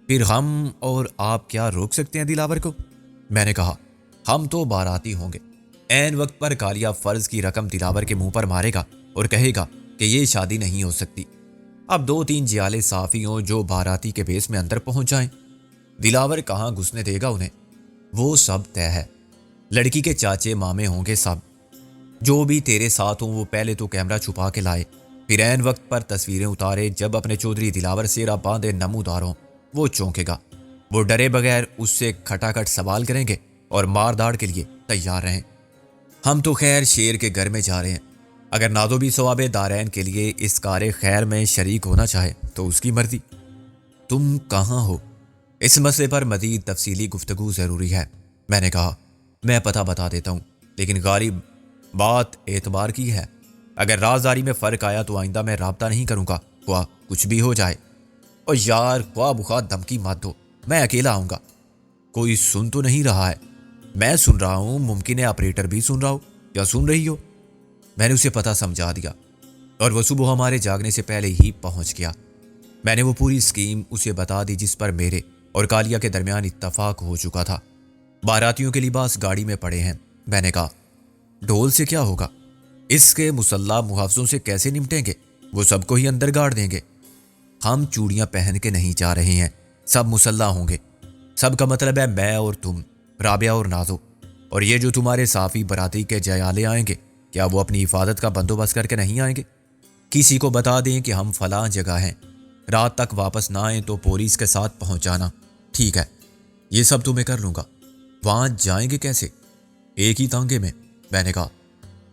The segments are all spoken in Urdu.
پھر ہم اور آپ کیا روک سکتے ہیں دلاور کو؟ میں نے کہا ہم تو باراتی ہوں گے۔ عین وقت پر کالیا فرض کی رقم دلاور کے منہ پر مارے گا اور کہے گا کہ یہ شادی نہیں ہو سکتی۔ اب 2-3 جیالے صافیوں جو باراتی کے بیس میں اندر پہنچ جائیں، دلاور کہاں گھسنے دے گا انہیں؟ وہ سب طے ہے۔ لڑکی کے چاچے مامے ہوں گے سب، جو بھی تیرے ساتھ ہوں وہ پہلے تو کیمرہ چھپا کے لائے، پھر عین وقت پر تصویریں اتارے۔ جب اپنے چودھری دلاور سیرا باندھے نمودار ہوں وہ چونکے گا، وہ ڈرے بغیر اس سے کھٹاکھٹ سوال کریں گے اور مار داڑ کے لیے تیار رہیں۔ ہم تو خیر شیر کے گھر میں جا رہے ہیں، اگر نادو بھی ثواب دارین کے لیے اس کار خیر میں شریک ہونا چاہے تو اس کی مرضی۔ تم کہاں ہو؟ اس مسئلے پر مزید تفصیلی گفتگو ضروری ہے۔ میں نے کہا میں پتہ بتا دیتا ہوں، لیکن غالب بات اعتبار کی ہے، اگر رازداری میں فرق آیا تو آئندہ میں رابطہ نہیں کروں گا، خواہ کچھ بھی ہو جائے۔ اور یار خواہ بخواہ دھمکی مت دو، میں اکیلا آؤں گا۔ کوئی سن تو نہیں رہا ہے؟ میں سن رہا ہوں، ممکن ہے آپریٹر بھی سن رہا ہو یا سن رہی ہو۔ میں نے اسے پتہ سمجھا دیا اور وہ صبح ہمارے جاگنے سے پہلے ہی پہنچ گیا۔ میں نے وہ پوری اسکیم اسے بتا دی جس پر میرے اور کالیا کے درمیان اتفاق ہو چکا تھا۔ باراتیوں کے لباس گاڑی میں پڑے ہیں۔ میں نے کہا ڈھول سے کیا ہوگا؟ اس کے مسلح محافظوں سے کیسے نمٹیں گے؟ وہ سب کو ہی اندر گاڑ دیں گے۔ ہم چوڑیاں پہن کے نہیں جا رہے ہیں، سب مسلح ہوں گے۔ سب کا مطلب ہے میں اور تم، رابعہ اور نازو، اور یہ جو تمہارے صافی براتی کے جیالے آئیں گے، کیا وہ اپنی حفاظت کا بندوبست کر کے نہیں آئیں گے؟ کسی کو بتا دیں کہ ہم فلاں جگہ ہیں، رات تک واپس نہ آئیں تو پولیس کے ساتھ پہنچ جانا۔ ٹھیک ہے، یہ سب تو میں کر لوں گا۔ وہاں جائیں گے کیسے؟ ایک ہی تانگے میں؟ میں نے کہا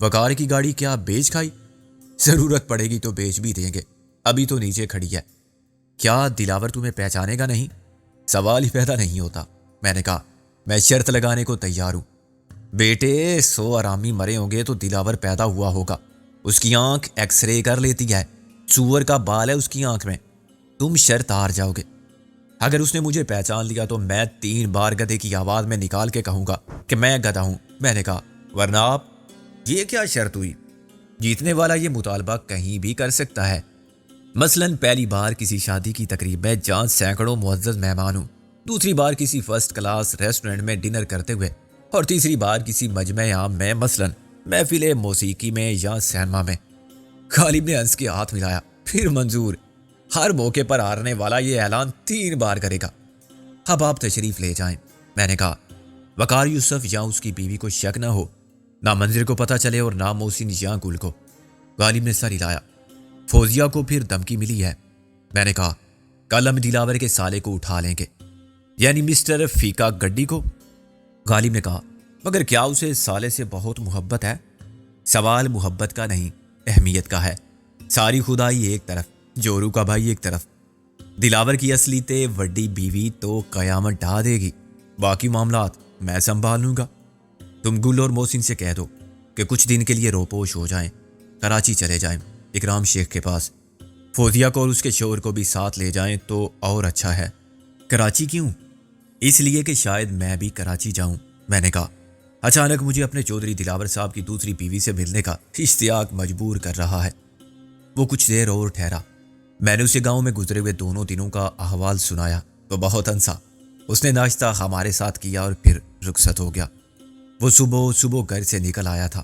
وقار کی گاڑی کیا بیچ کھائی؟ ضرورت پڑے گی تو بیچ بھی دیں گے، ابھی تو نیچے کھڑی ہے۔ کیا دلاور تمہیں پہچانے گا نہیں؟ سوال ہی پیدا نہیں ہوتا۔ میں نے کہا میں شرط لگانے کو تیار ہوں۔ بیٹے 100 آرامی مرے ہوں گے تو دلاور پیدا ہوا ہوگا، اس کی آنکھ ایکس رے کر لیتی ہے، سور کا بال ہے اس کی آنکھ میں۔ تم شرط ہار جاؤ گے۔ اگر اس نے مجھے پہچان لیا تو میں 3 بار گدھے کی آواز میں نکال کے کہوں گا کہ میں گدھا ہوں۔ میں نے کہا ورنہ آپ؟ یہ کیا شرط ہوئی؟ جیتنے والا یہ مطالبہ کہیں بھی کر سکتا ہے۔ مثلاً پہلی بار کسی شادی کی تقریب میں جہاں سینکڑوں معزز مہمان ہوں، دوسری بار کسی فرسٹ کلاس ریسٹورنٹ میں ڈنر کرتے ہوئے، اور تیسری بار کسی مجمع عام میں، مثلاً محفل موسیقی میں یا سینما میں۔ غالب نے ہنس کے ہاتھ ملایا۔ پھر منظور، ہر موقع پر ہارنے والا یہ اعلان 3 بار کرے گا۔ اب آپ تشریف لے جائیں۔ میں نے کہا وقار یوسف یا اس کی بیوی کو شک نہ ہو، نہ منظر کو پتہ چلے اور نہ محسن یا گل کو۔ غالب نے سر ہلایا۔ فوزیہ کو پھر دھمکی ملی ہے؟ میں نے کہا کل ہم دلاور کے سالے کو اٹھا لیں گے، یعنی مسٹر فیکا گڈی کو۔ غالب نے کہا مگر کیا اسے سالے سے بہت محبت ہے؟ سوال محبت کا نہیں، اہمیت کا ہے۔ ساری خدائی ایک طرف، جورو کا بھائی ایک طرف۔ دلاور کی اصلی تے وڈی بیوی تو قیامت ڈھا دے گی، باقی معاملات میں سنبھال لوں گا۔ تم گل اور محسن سے کہہ دو کہ کچھ دن کے لیے روپوش ہو جائیں، کراچی چلے جائیں اکرام شیخ کے پاس۔ فوزیہ کو اور اس کے شوہر کو بھی ساتھ لے جائیں تو اور اچھا ہے۔ کراچی کیوں؟ اس لیے کہ شاید میں بھی کراچی جاؤں۔ میں نے کہا اچانک مجھے اپنے چودھری دلاور صاحب کی دوسری بیوی سے ملنے کا اشتیاق مجبور کر رہا ہے۔ وہ کچھ دیر اور ٹھہرا۔ میں نے اسے گاؤں میں گزرے ہوئے دونوں دنوں کا احوال سنایا تو بہت ہنسا۔ اس نے ناشتہ ہمارے ساتھ کیا اور پھر رخصت ہو گیا۔ وہ صبح گھر سے نکل آیا تھا۔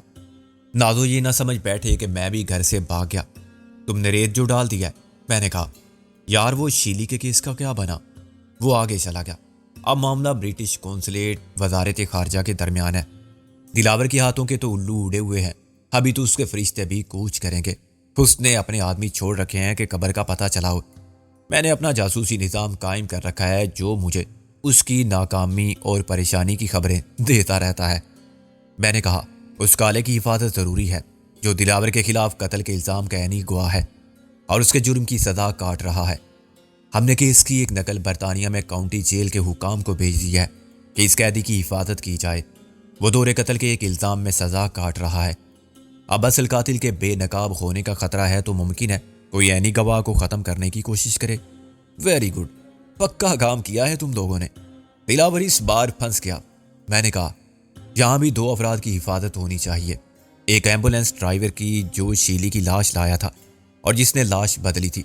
نازو یہ نہ سمجھ بیٹھے کہ میں بھی گھر سے بھاگ گیا۔ تم نے ریت جو ڈال دیا ہے؟ میں نے کہا یار وہ شیلی کے کیس کا کیا بنا؟ وہ آگے چلا گیا۔ اب معاملہ برٹش قونصلیٹ وزارت خارجہ کے درمیان ہے۔ دلاور کے ہاتھوں کے تو الو اڑے ہوئے ہیں، ابھی تو اس کے فرشتے بھی کوچ کریں گے۔ اس نے اپنے آدمی چھوڑ رکھے ہیں کہ قبر کا پتہ چلا ہو۔ میں نے اپنا جاسوسی نظام قائم کر رکھا ہے جو مجھے اس کی ناکامی اور پریشانی کی خبریں دیتا رہتا ہے۔ میں نے کہا اس کالے کی حفاظت ضروری ہے جو دلاور کے خلاف قتل کے الزام کا عینی گواہ ہے اور اس کے جرم کی سزا کاٹ رہا ہے۔ ہم نے کیس کی ایک نقل برطانیہ میں کاؤنٹی جیل کے حکام کو بھیج دی ہے کہ اس قیدی کی حفاظت کی جائے۔ وہ دور قتل کے ایک الزام میں سزا کاٹ رہا ہے۔ اب اصل قاتل کے بے نقاب ہونے کا خطرہ ہے تو ممکن ہے کوئی عینی گواہ کو ختم کرنے کی کوشش کرے۔ ویری گڈ، پکا کام کیا ہے تم لوگوں نے۔ دلاور اس بار پھنس گیا۔ میں نے کہا یہاں بھی 2 افراد کی حفاظت ہونی چاہیے، ایک ایمبولینس ڈرائیور کی جو شیلی کی لاش لایا تھا اور جس نے لاش بدلی تھی،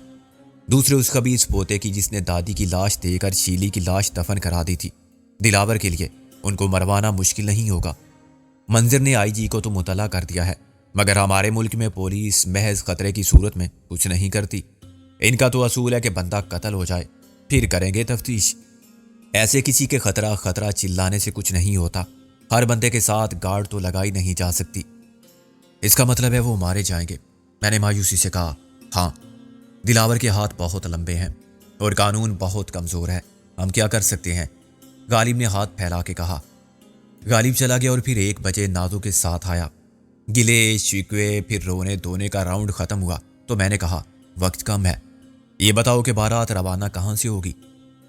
دوسرے اس خبیث پوتے کی جس نے دادی کی لاش دے کر شیلی کی لاش دفن کرا دی تھی۔ دلاور کے لیے ان کو مروانا مشکل نہیں ہوگا۔ منظر نے آئی جی کو تو مطلع کر دیا ہے، مگر ہمارے ملک میں پولیس محض خطرے کی صورت میں کچھ نہیں کرتی۔ ان کا تو اصول ہے کہ بندہ قتل ہو جائے پھر کریں گے تفتیش۔ ایسے کسی کے خطرہ چلانے سے کچھ نہیں ہوتا۔ ہر بندے کے ساتھ گارڈ تو لگائی نہیں جا سکتی۔ اس کا مطلب ہے وہ مارے جائیں گے؟ میں نے مایوسی سے کہا۔ ہاں، دلاور کے ہاتھ بہت لمبے ہیں اور قانون بہت کمزور ہے، ہم کیا کر سکتے ہیں؟ غالب نے ہاتھ پھیلا کے کہا۔ غالب چلا گیا اور پھر 1 بجے نازو کے ساتھ آیا۔ گلے شکوے پھر رونے دھونے کا راؤنڈ ختم ہوا تو میں نے کہا وقت کم ہے، یہ بتاؤ کہ بارات روانہ کہاں سے ہوگی؟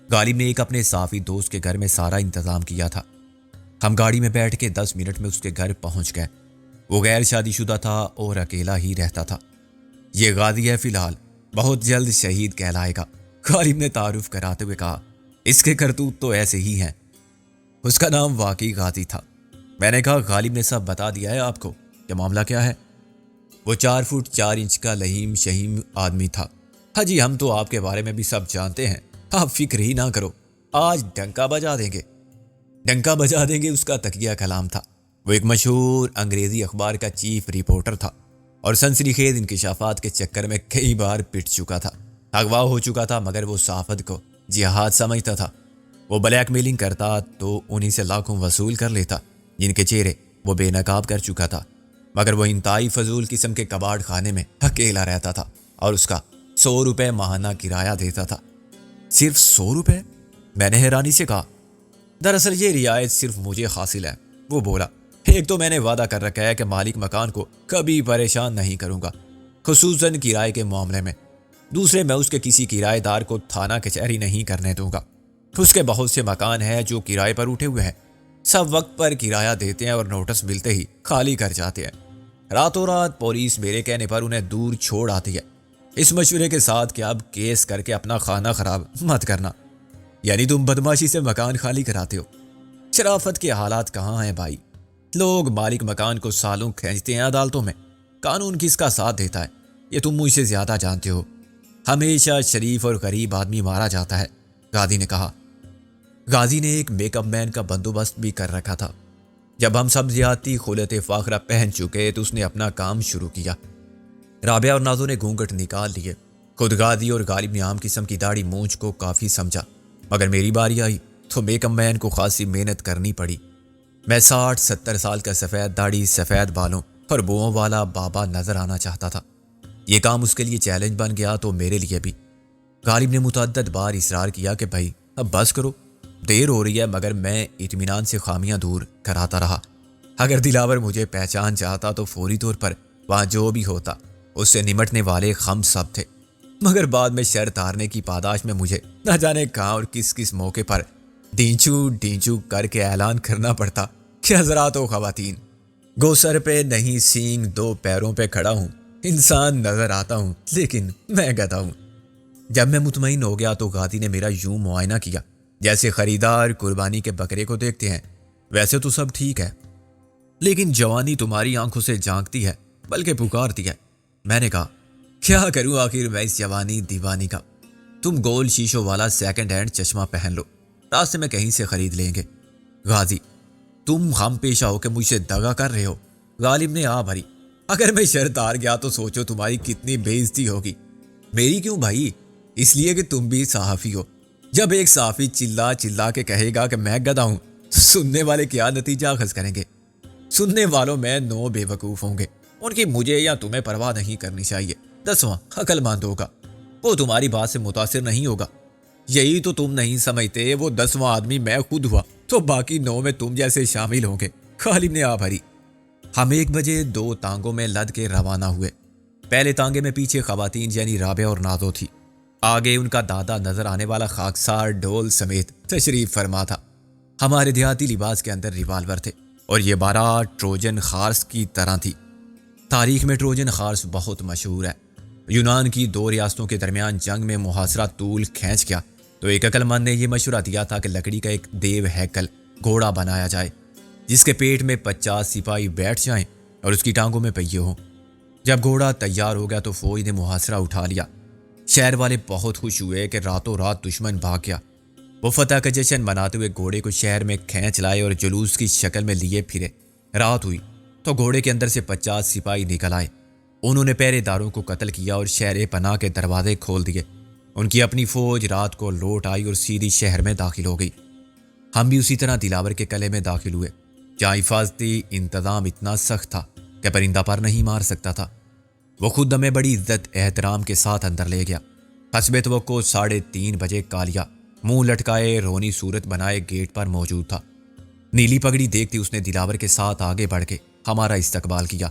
غالب نے ایک اپنے صافی دوست کے گھر میں سارا انتظام کیا تھا۔ ہم گاڑی میں بیٹھ کے 10 منٹ میں اس کے گھر پہنچ گئے۔ وہ غیر شادی شدہ تھا اور اکیلا ہی رہتا تھا۔ یہ غازی ہے فی الحال، بہت جلد شہید کہلائے گا، غالب نے تعارف کراتے ہوئے کہا۔ اس کے کرتوت تو ایسے ہی ہیں۔ اس کا نام واقعی غازی تھا۔ میں نے کہا غالب نے سب بتا دیا ہے آپ کو کہ معاملہ کیا ہے؟ وہ 4 فٹ 4 انچ کا لہیم شہیم آدمی تھا۔ ہاں جی، ہم تو آپ کے بارے میں بھی سب جانتے ہیں، آپ فکر ہی نہ کرو، آج ڈنکا بجا دیں گے۔ ڈنکا بجا دیں گے اس کا تکیہ کلام تھا۔ وہ ایک مشہور انگریزی اخبار کا چیف رپورٹر تھا اور سنسنی خیز انکشافات کے چکر میں کئی بار پٹ چکا تھا، اغوا ہو چکا تھا، مگر وہ صحافت کو جہاد سمجھتا تھا۔ وہ بلیک میلنگ کرتا تو انہی سے لاکھوں وصول کر لیتا جن کے چہرے وہ بے نقاب کر چکا تھا، مگر وہ انتہائی فضول قسم کے کباڑ خانے میں اکیلا رہتا تھا اور اس کا 100 روپے ماہانہ کرایہ دیتا تھا۔ صرف 100 روپے؟ میں نے حیرانی سے کہا۔ دراصل یہ رعایت صرف مجھے حاصل ہے، وہ بولا۔ ایک تو میں نے وعدہ کر رکھا ہے کہ مالک مکان کو کبھی پریشان نہیں کروں گا، خصوصاً کرائے کے معاملے میں۔ دوسرے، میں اس کے کسی کرایہ دار کو تھانہ کچہری نہیں کرنے دوں گا۔ اس کے بہت سے مکان ہیں جو کرائے پر اٹھے ہوئے ہیں، سب وقت پر کرایہ دیتے ہیں اور نوٹس ملتے ہی خالی کر جاتے ہیں۔ راتوں رات پولیس میرے کہنے پر انہیں دور چھوڑ آتی ہے، اس مشورے کے ساتھ کہ اب کیس کر کے اپنا خانہ خراب مت کرنا۔ یعنی تم بدماشی سے مکان خالی کراتے ہو؟ شرافت کے حالات کہاں ہیں بھائی؟ لوگ مالک مکان کو سالوں کھینچتے ہیں عدالتوں میں، قانون کس کا ساتھ دیتا ہے یہ تم مجھ سے زیادہ جانتے ہو۔ ہمیشہ شریف اور غریب آدمی مارا جاتا ہے، غازی نے کہا۔ غازی نے ایک میک اپ مین کا بندوبست بھی کر رکھا تھا۔ جب ہم سب زیادتی خلت فاخرہ پہن چکے تو اس نے اپنا کام شروع کیا۔ رابعہ اور نازو نے گھونگھٹ نکال لیے۔ خود غازی اور غالب نے عام قسم کی داڑھی مونچھ کو کافی سمجھا، مگر میری باری آئی تو میک اپ مین کو خاصی محنت کرنی پڑی۔ میں 60-70 سال کا سفید داڑھی، سفید بالوں اور بوؤں والا بابا نظر آنا چاہتا تھا۔ یہ کام اس کے لیے چیلنج بن گیا تو میرے لیے بھی۔ غالب نے متعدد بار اصرار کیا کہ بھائی اب بس کرو، دیر ہو رہی ہے، مگر میں اطمینان سے خامیاں دور کراتا رہا۔ اگر دلاور مجھے پہچان چاہتا تو فوری طور پر وہاں جو بھی ہوتا اس سے نمٹنے والے ہم سب تھے، مگر بعد میں شرط ہارنے کی پاداش میں مجھے نہ جانے کہاں اور کس کس موقع پر ڈینچو کر کے اعلان کرنا پڑتا کہ حضرات و خواتین، گو سر پہ نہیں سینگ 2 پیروں پہ کھڑا ہوں، انسان نظر آتا ہوں لیکن میں گدھا ہوں۔ جب میں مطمئن ہو گیا تو غازی نے میرا یوں معائنہ کیا جیسے خریدار قربانی کے بکرے کو دیکھتے ہیں۔ ویسے تو سب ٹھیک ہے، لیکن جوانی تمہاری آنکھوں سے جھانکتی ہے بلکہ پکارتی ہے۔ میں نے کہا کیا کروں آخر میں اس جوانی دیوانی کا؟ تم گول شیشوں والا سیکنڈ ہینڈ چشمہ پہن لو، راستے میں کہیں سے خرید لیں گے۔ غازی، تم ہم پیشہ ہو کہ مجھ سے دغا کر رہے ہو؟ غالب نے آ بھری۔ اگر میں شرط ہار گیا تو سوچو تمہاری کتنی بے عزتی ہوگی۔ میری کیوں بھائی؟ اس لیے کہ تم بھی صحافی ہو۔ جب ایک صحافی چلا کے کہے گا کہ میں گدھا ہوں تو سننے والے کیا نتیجہ اخذ کریں گے؟ سننے والوں میں 9 بے وقوف ہوں گے، ان کی مجھے یا تمہیں پرواہ نہیں کرنی چاہیے۔ 10واں عقل مند ہوگا، وہ تمہاری بات سے متاثر نہیں ہوگا۔ یہی تو تم نہیں سمجھتے، وہ 10واں آدمی میں خود ہوا تو باقی 9 میں تم جیسے شامل ہوں گے۔ غالب نے آ بھری۔ ہم 1 بجے 2 تانگوں میں لد کے روانہ ہوئے۔ پہلے تانگے میں پیچھے خواتین یعنی رابعہ اور نازو تھی، آگے ان کا دادا نظر آنے والا خاکسار ڈھول سمیت تشریف فرما تھا۔ ہمارے دیہاتی لباس کے اندر ریوالور تھے اور یہ بارات ٹروجن خارس کی طرح تھی۔ تاریخ میں ٹروجن خارس بہت مشہور ہے۔ یونان کی 2 ریاستوں کے درمیان جنگ میں محاصرہ طول کھینچ گیا تو ایک عقل مند نے یہ مشورہ دیا تھا کہ لکڑی کا ایک دیو ہیکل گھوڑا بنایا جائے جس کے پیٹ میں 50 سپاہی بیٹھ جائیں اور اس کی ٹانگوں میں پہیے ہوں۔ جب گھوڑا تیار ہو گیا تو فوج نے محاصرہ اٹھا لیا۔ شہر والے بہت خوش ہوئے کہ راتوں رات دشمن بھاگ گیا۔ وہ فتح کا جشن مناتے ہوئے گھوڑے کو شہر میں کھینچ لائے اور جلوس کی شکل میں لیے پھرے۔ رات ہوئی تو گھوڑے کے اندر سے 50 سپاہی نکل آئے۔ انہوں نے پہرے داروں کو قتل کیا اور شہر پناہ کے دروازے کھول دیے۔ ان کی اپنی فوج رات کو لوٹ آئی اور سیدھی شہر میں داخل ہو گئی۔ ہم بھی اسی طرح دلاور کے قلعے میں داخل ہوئے، جہاں حفاظتی انتظام اتنا سخت تھا کہ پرندہ پر نہیں مار سکتا تھا۔ وہ خود ہمیں بڑی عزت احترام کے ساتھ اندر لے گیا۔ حسب توقع 3:30 بجے کالیا منہ لٹکائے رونی صورت بنائے گیٹ پر موجود تھا۔ نیلی پگڑی دیکھتی اس نے دلاور کے ساتھ آگے بڑھ کے ہمارا استقبال کیا۔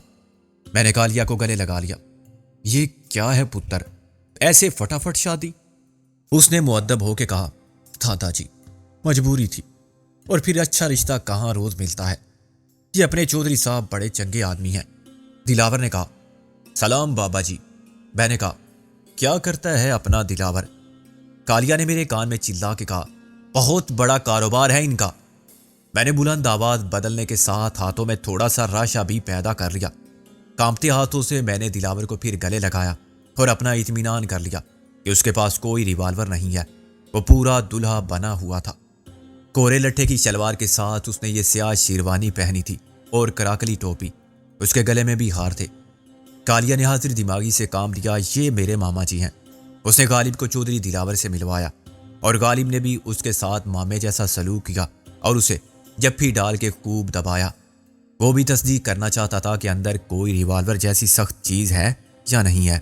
میں نے کالیا کو گلے لگا لیا۔ یہ کیا ہے پتر، ایسے فٹافٹ شادی؟ اس نے مؤدب ہو کے کہا، دادا جی مجبوری تھی، اور پھر اچھا رشتہ کہاں روز ملتا ہے۔ یہ اپنے چودھری صاحب بڑے چنگے آدمی ہیں۔ دلاور نے کہا، سلام بابا جی۔ میں نے کہا، کیا کرتا ہے اپنا دلاور؟ کالیا نے میرے کان میں چلا کے کہا، بہت بڑا کاروبار ہے ان کا۔ میں نے بلند آواز بدلنے کے ساتھ ہاتھوں میں تھوڑا سا راشا بھی پیدا کر لیا۔ کانپتے ہاتھوں سے میں نے دلاور کو پھر گلے لگایا اور اپنا اطمینان کر لیا کہ اس کے پاس کوئی ریوالور نہیں ہے۔ وہ پورا دلہا بنا ہوا تھا۔ کورے لٹھے کی شلوار کے ساتھ اس نے یہ سیاہ شیروانی پہنی تھی اور کراکلی ٹوپی۔ اس کے گلے میں بھی ہار تھے۔ کالیا نے حاضر دماغی سے کام لیا، یہ میرے ماما جی ہیں۔ اس نے غالب کو چودھری دلاور سے ملوایا، اور غالب نے بھی اس کے ساتھ مامے جیسا سلوک کیا اور اسے جپھی ڈال کے خوب دبایا۔ وہ بھی تصدیق کرنا چاہتا تھا کہ اندر کوئی ریوالور جیسی سخت چیز ہے یا نہیں ہے۔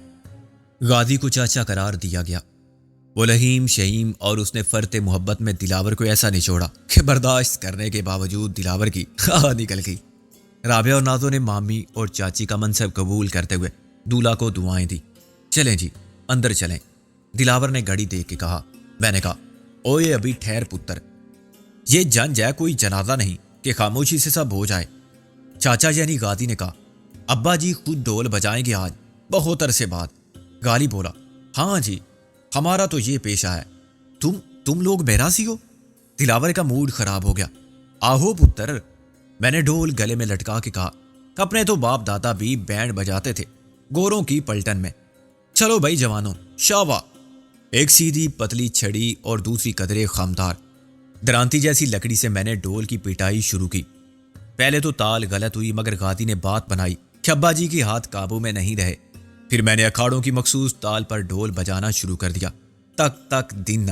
غازی کو چاچا قرار دیا گیا۔ وہ لہیم شہیم، اور اس نے فرط محبت میں دلاور کو ایسا نچوڑا کہ برداشت کرنے کے باوجود دلاور کی نکل گئی۔ رابعہ اور نازو نے مامی اور چاچی کا منصب قبول کرتے ہوئے دولہا کو دعائیں دی۔ چلیں جی اندر چلیں، دلاور نے گھڑی دیکھ کے کہا۔ میں نے کہا، اوئے ابھی ٹھہر پتر، یہ جنج ہے کوئی جنازہ نہیں کہ خاموشی سے سب ہو جائے۔ چاچا یعنی غازی نے کہا، ابا جی خود ڈھول بجائیں گے آج، بہت عرصے بعد۔ غالب بولا، ہاں جی ہمارا تو یہ پیشہ ہے۔ تم لوگ بیراسی ہو؟ دلاور کا موڈ خراب ہو گیا۔ آہو پتر، میں نے ڈھول گلے میں لٹکا کے کہا، اپنے تو باپ دادا بھی بینڈ بجاتے تھے گوروں کی پلٹن میں۔ چلو بھائی جوانوں، شابا۔ ایک سیدھی پتلی چھڑی اور دوسری قدرے خامدار درانتی جیسی لکڑی سے میں نے ڈھول کی پٹائی شروع کی۔ پہلے تو تال غلط ہوئی، مگر غازی نے بات بنائی کہ ابا جی کے ہاتھ قابو میں نہیں رہے۔ پھر میں نے اکھاڑوں کی مخصوص تال پر ڈھول بجانا شروع کر دیا، تک تک دن۔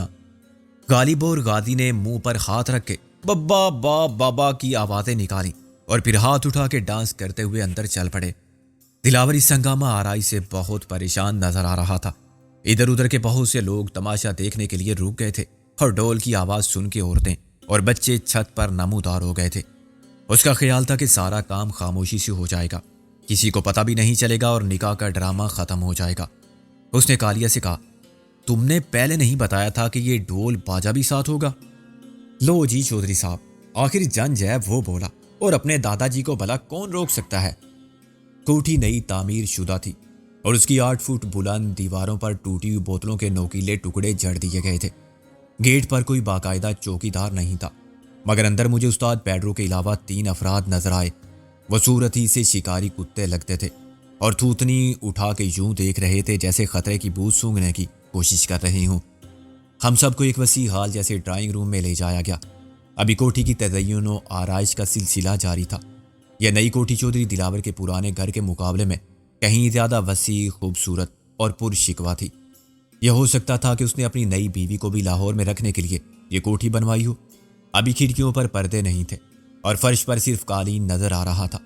غالب اور غازی نے منہ پر ہاتھ رکھ کے بابا با بابا کی آوازیں نکالی اور پھر ہاتھ اٹھا کے ڈانس کرتے ہوئے اندر چل پڑے۔ دلاور اس ہنگامہ آرائی سے بہت پریشان نظر آ رہا تھا۔ ادھر ادھر کے بہت سے لوگ تماشا دیکھنے کے لیے رک گئے تھے، اور ڈھول کی آواز سن کے عورتیں اور بچے چھت پر نمودار ہو گئے تھے۔ اس کا خیال تھا کہ سارا کام خاموشی سے ہو جائے گا، کسی کو پتہ بھی نہیں چلے گا اور نکاح کا ڈرامہ ختم ہو جائے گا۔ اس نے کالیا سے کہا، تم نے پہلے نہیں بتایا تھا کہ یہ ڈھول باجا بھی ساتھ ہوگا؟ لو جی چودھری صاحب، آخر جنج ہے، وہ بولا، اور اپنے دادا جی کو بھلا کون روک سکتا ہے؟ کوٹھی نئی تعمیر شدہ تھی اور اس کی 8 فٹ بلند دیواروں پر ٹوٹی ہوئی بوتلوں کے نوکیلے ٹکڑے جڑ دیے گئے تھے۔ گیٹ پر کوئی باقاعدہ چوکی دار نہیں تھا، مگر اندر مجھے استاد پیڈرو کے علاوہ 3 افراد نظر آئے۔ وہ صورت ہی سے شکاری کتے لگتے تھے اور تھوتنی اٹھا کے یوں دیکھ رہے تھے جیسے خطرے کی بو سونگھنے کی کوشش کر رہے ہوں۔ ہم سب کو ایک وسیع ہال جیسے ڈرائنگ روم میں لے جایا گیا۔ ابھی کوٹھی کی تزئین و آرائش کا سلسلہ جاری تھا۔ یہ نئی کوٹھی چودھری دلاور کے پرانے گھر کے مقابلے میں کہیں زیادہ وسیع، خوبصورت اور پرشکوہ تھی۔ یہ ہو سکتا تھا کہ اس نے اپنی نئی بیوی کو بھی لاہور میں رکھنے کے لیے یہ کوٹھی بنوائی ہو۔ ابھی کھڑکیوں پر پردے نہیں تھے اور فرش پر صرف قالین نظر آ رہا تھا۔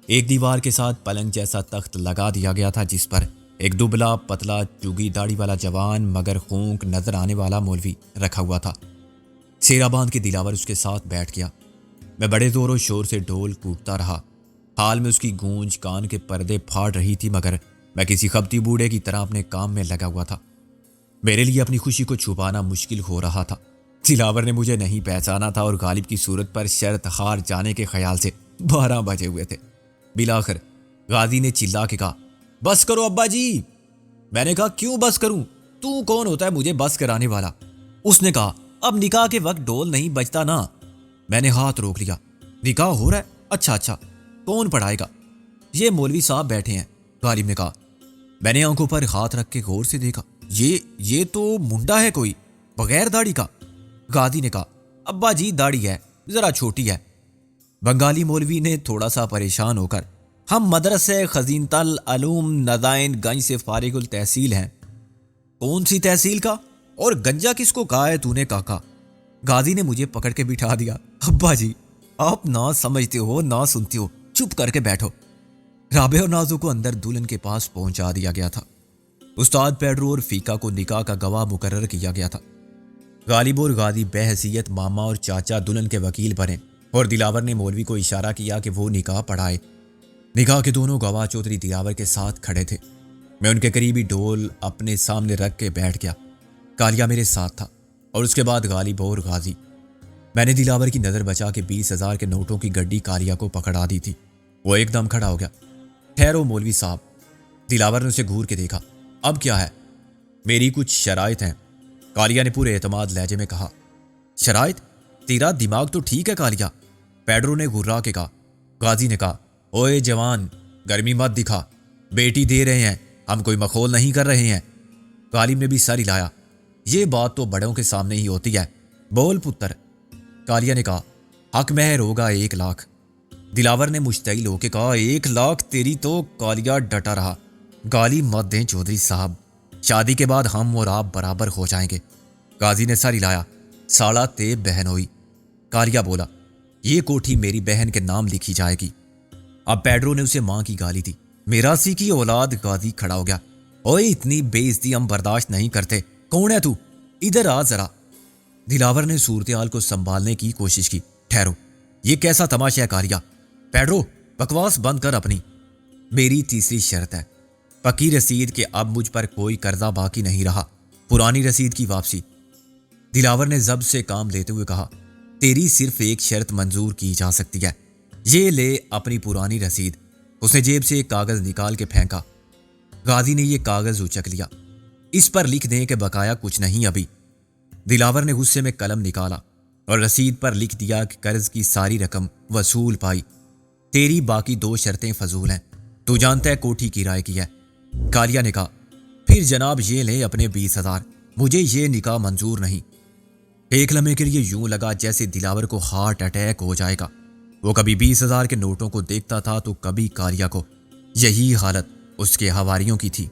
ایک دیوار کے ساتھ پلنگ جیسا تخت لگا دیا گیا تھا، جس پر ایک دبلا پتلا چوگی داڑھی والا جوان مگر خونک نظر آنے والا مولوی رکھا ہوا تھا۔ سیرا باندھ کے دلاور اس کے ساتھ بیٹھ گیا۔ میں بڑے زور و شور سے ڈھول کوٹتا رہا۔ حال میں اس کی گونج کان کے پردے پھاڑ رہی تھی، مگر میں کسی خبتی بوڑھے کی طرح اپنے کام میں لگا ہوا تھا۔ میرے لیے اپنی خوشی کو چھپانا مشکل ہو رہا تھا۔ دلاور نے مجھے نہیں پہچانا تھا اور غالب کی صورت پر شرط ہار جانے کے خیال سے 12 بجے ہوئے تھے۔ بالآخر غازی نے چلا کے کہا، بس کرو ابا جی۔ میں نے کہا، کیوں بس کروں؟ تو کون ہوتا ہے مجھے بس کرانے والا؟ اس نے کہا، اب نکاح کے وقت ڈھول نہیں بجتا نا۔ میں نے ہاتھ روک لیا۔ نکاح ہو رہا ہے؟ اچھا، کون پڑھائے گا؟ یہ مولوی صاحب بیٹھے ہیں، غالب نے کہا۔ میں نے آنکھوں پر ہاتھ رکھ کے غور سے دیکھا۔ یہ تو منڈا ہے کوئی بغیر داڑھی کا۔ غازی نے کہا ابا جی داڑھی ہے، ذرا چھوٹی ہے۔ بنگالی مولوی نے تھوڑا سا پریشان ہو کر ہم مدرسے خزینۃ العلوم نذائن گنج سے فارغ التحصیل ہیں۔ کون سی تحصیل کا؟ اور گنجا کس کو کہا ہے تو نے کاکا؟ غازی نے مجھے پکڑ کے بٹھا دیا۔ ابا جی آپ نہ سمجھتے ہو نہ سنتے ہو، چپ کر کے بیٹھو۔ رابعہ اور نازو کو اندر دلہن کے پاس پہنچا دیا گیا تھا۔ استاد پیڈرو اور فیکا کو نکاح کا گواہ مقرر کیا گیا تھا۔ غالب اور غازی بحیثیت ماما اور چاچا دلہن کے وکیل بنے اور دلاور نے مولوی کو اشارہ کیا کہ وہ نکاح پڑھائے۔ نکاح کے دونوں گواہ چودھری دلاور کے ساتھ کھڑے تھے۔ میں ان کے قریبی ڈول اپنے سامنے رکھ کے بیٹھ گیا۔ کالیا میرے ساتھ تھا اور اس کے بعد غالب اور غازی۔ میں نے دلاور کی نظر بچا کے 20,000 کے نوٹوں کی گڈی کالیا کو پکڑا دی تھی۔ وہ ایک دم کھڑا ہو گیا۔ ٹھہرو مولوی صاحب۔ دلاور نے اسے گھور کے دیکھا۔ اب کیا ہے؟ میری کچھ شرائط ہیں، کالیا نے پورے اعتماد لہجے میں کہا۔ شرائط؟ تیرا دماغ تو ٹھیک ہے کالیا، پیڈرو نے گھرا کے کہا۔ غازی نے کہا اوئے جوان گرمی مت دکھا، بیٹی دے رہے ہیں، ہم کوئی مخول نہیں کر رہے ہیں۔ غالب نے بھی سر ہلایا۔ یہ بات تو بڑوں کے سامنے ہی ہوتی ہے، بول پتر۔ کالیا نے کہا حق مہر ہوگا 1 لاکھ۔ دلاور نے مشتعل ہو کے کہا 1 لاکھ تیری تو؟ کالیا ڈٹا رہا۔ گالی مت دیں چودھری صاحب، شادی کے بعد ہم اور آپ برابر ہو جائیں گے۔ غازی نے سر ہلایا۔ ساڑا تے بہن ہوئی۔ کالیا بولا یہ کوٹھی میری بہن کے نام لکھی جائے گی۔ اب پیڈرو نے اسے ماں کی گالی دی۔ میرا سی کی اولاد۔ غازی کھڑا ہو گیا۔ اوئے اتنی بے عزتی ہم برداشت نہیں کرتے۔ کون ہے تو؟ ادھر آ ذرا۔ دلاور نے صورتحال کو سنبھالنے کی کوشش کی۔ ٹھہرو، یہ کیسا تماشا ہے کالیا؟ پیڈرو بکواس بند کر اپنی۔ میری تیسری شرط ہے پکی رسید کہ اب مجھ پر کوئی قرضہ باقی نہیں رہا، پرانی رسید کی واپسی۔ دلاور نے ضبط سے کام لیتے ہوئے کہا تیری صرف ایک شرط منظور کی جا سکتی ہے، یہ لے اپنی پرانی رسید۔ اس نے جیب سے ایک کاغذ نکال کے پھینکا۔ غازی نے یہ کاغذ اچک لیا۔ اس پر لکھ دیں کہ بقایا کچھ نہیں ابھی۔ دلاور نے غصے میں قلم نکالا اور رسید پر لکھ دیا کہ قرض کی ساری رقم وصول پائی، تیری باقی 2 شرطیں فضول ہیں، تو جانتا ہے کوٹھی کرائے کی ہے۔ کالیا نے کہا پھر جناب یہ لیں اپنے 20,000، مجھے یہ نکاح منظور نہیں۔ ایک لمحے کے لیے یوں لگا جیسے دلاور کو ہارٹ اٹیک ہو جائے گا۔ وہ کبھی 20,000 کے نوٹوں کو دیکھتا تھا تو کبھی کالیا کو۔ یہی حالت اس کے حواریوں کی تھی۔